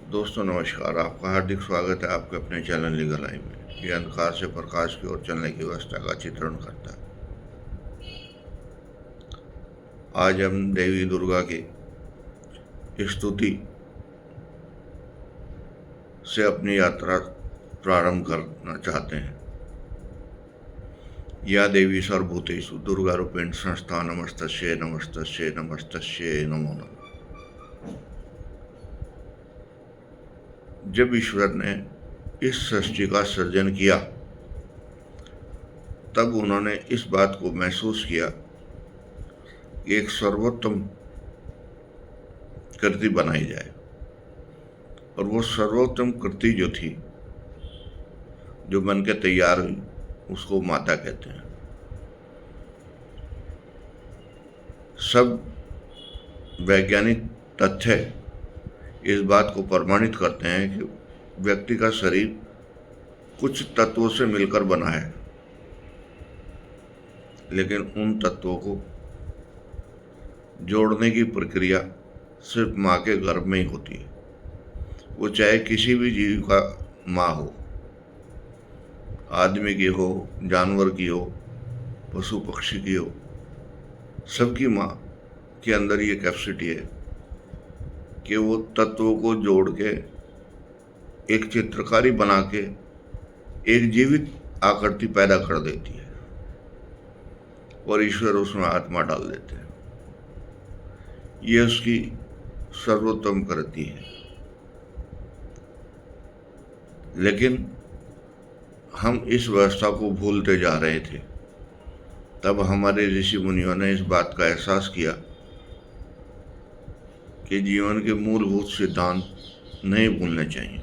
दोस्तों नमस्कार। आपका हार्दिक स्वागत है आपके अपने चैनल लीगल लाइफ में। ये अंधकार से प्रकाश की ओर चलने की व्यवस्था का चित्रण करता है। आज हम देवी दुर्गा की स्तुति से अपनी यात्रा प्रारंभ करना चाहते हैं। या देवी सर्वभूतेषु दुर्गा रूपेण संस्था नमस्तस्यै नमस्तस्यै नमस्तस्यै नमो नमः। जब ईश्वर ने इस सृष्टि का सृजन किया तब उन्होंने इस बात को महसूस किया कि एक सर्वोत्तम कृति बनाई जाए, और वो सर्वोत्तम कृति जो थी, जो बन के तैयार हुई, उसको माता कहते हैं। सब वैज्ञानिक तथ्य इस बात को प्रमाणित करते हैं कि व्यक्ति का शरीर कुछ तत्वों से मिलकर बना है, लेकिन उन तत्वों को जोड़ने की प्रक्रिया सिर्फ माँ के गर्भ में ही होती है। वो चाहे किसी भी जीव का माँ हो, आदमी की हो, जानवर की हो, पशु पक्षी की हो, सबकी माँ के अंदर ये कैपेसिटी है कि वो तत्वों को जोड़ के एक चित्रकारी बना के एक जीवित आकृति पैदा कर देती है, और ईश्वर उसमें आत्मा डाल देते हैं। ये उसकी सर्वोत्तम कृति है। लेकिन हम इस व्यवस्था को भूलते जा रहे थे। तब हमारे ऋषि मुनियों ने इस बात का एहसास किया कि जीवन के मूलभूत सिद्धांत नहीं भूलने चाहिए,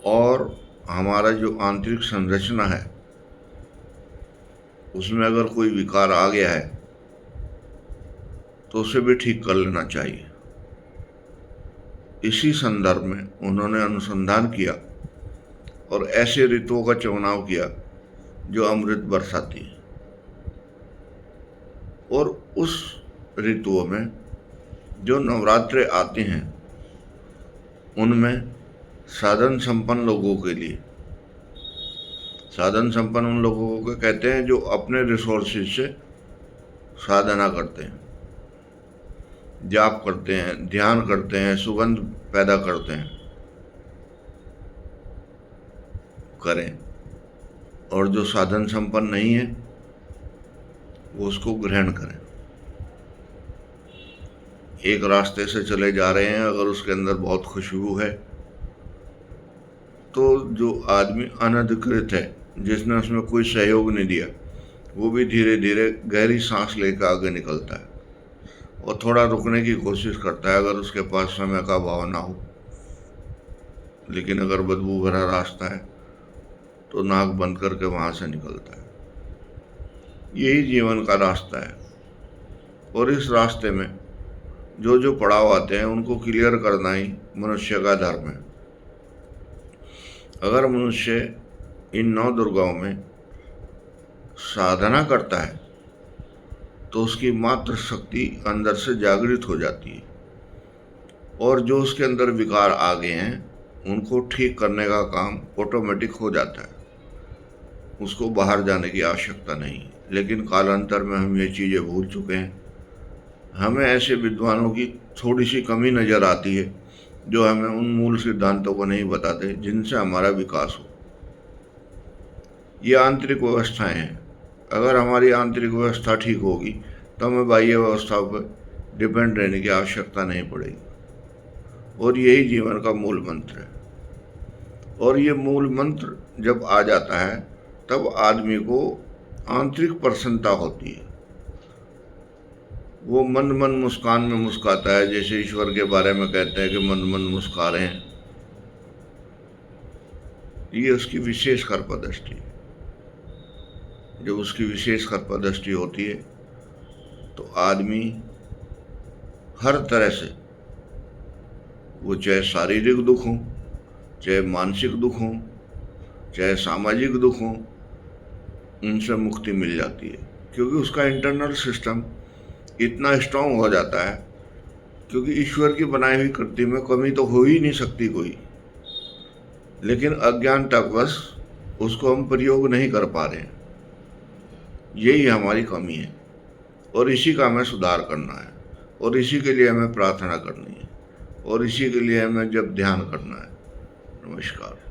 और हमारा जो आंतरिक संरचना है उसमें अगर कोई विकार आ गया है तो उसे भी ठीक कर लेना चाहिए। इसी संदर्भ में उन्होंने अनुसंधान किया और ऐसे ऋतुओं का चुनाव किया जो अमृत बरसाती है, और उस ऋतुओं में जो नवरात्रे आते हैं उनमें साधन संपन्न लोगों के लिए, साधन संपन्न उन लोगों को कहते हैं जो अपने रिसोर्सेज से साधना करते हैं, जाप करते हैं, ध्यान करते हैं, सुगंध पैदा करते हैं, करें। और जो साधन संपन्न नहीं है वो उसको ग्रहण करें। एक रास्ते से चले जा रहे हैं, अगर उसके अंदर बहुत खुशबू है तो जो आदमी अनधिकृत है, जिसने उसमें कोई सहयोग नहीं दिया, वो भी धीरे धीरे गहरी सांस लेकर आगे निकलता है और थोड़ा रुकने की कोशिश करता है अगर उसके पास समय का अभाव ना हो। लेकिन अगर बदबू भरा रास्ता है तो नाक बंद करके वहाँ से निकलता है। यही जीवन का रास्ता है, और इस रास्ते में जो जो पड़ाव आते हैं उनको क्लियर करना ही मनुष्य का धर्म है। अगर मनुष्य इन 9 दुर्गाओं में साधना करता है तो उसकी मात्र शक्ति अंदर से जागृत हो जाती है, और जो उसके अंदर विकार आ गए हैं उनको ठीक करने का काम ऑटोमेटिक हो जाता है। उसको बाहर जाने की आवश्यकता नहीं। लेकिन कालांतर में हम ये चीज़ें भूल चुके हैं। हमें ऐसे विद्वानों की थोड़ी सी कमी नज़र आती है जो हमें उन मूल सिद्धांतों को नहीं बताते जिनसे हमारा विकास हो। ये आंतरिक व्यवस्थाएं हैं। अगर हमारी आंतरिक व्यवस्था ठीक होगी तो हमें बाह्य व्यवस्थाओं पर डिपेंड रहने की आवश्यकता नहीं पड़ेगी, और यही जीवन का मूल मंत्र है। और ये मूल मंत्र जब आ जाता है तब आदमी को आंतरिक प्रसन्नता होती है। वो मन मन मुस्कान में मुस्काता है, जैसे ईश्वर के बारे में कहते हैं कि मन मन मुस्का रहे हैं। ये उसकी विशेष कर्पदृष्टि है। जब उसकी विशेष कर्पदृष्टि होती है तो आदमी हर तरह से, वो चाहे शारीरिक दुख हो, चाहे मानसिक दुख हो, चाहे सामाजिक दुख हो, उनसे मुक्ति मिल जाती है, क्योंकि उसका इंटरनल सिस्टम इतना स्ट्रांग हो जाता है क्योंकि ईश्वर की बनाई हुई कृति में कमी तो हो ही नहीं सकती कोई, लेकिन अज्ञानतावश उसको हम प्रयोग नहीं कर पा रहे हैं। यही हमारी कमी है और इसी का हमें सुधार करना है और इसी के लिए हमें प्रार्थना करनी है और इसी के लिए हमें जब ध्यान करना है। नमस्कार।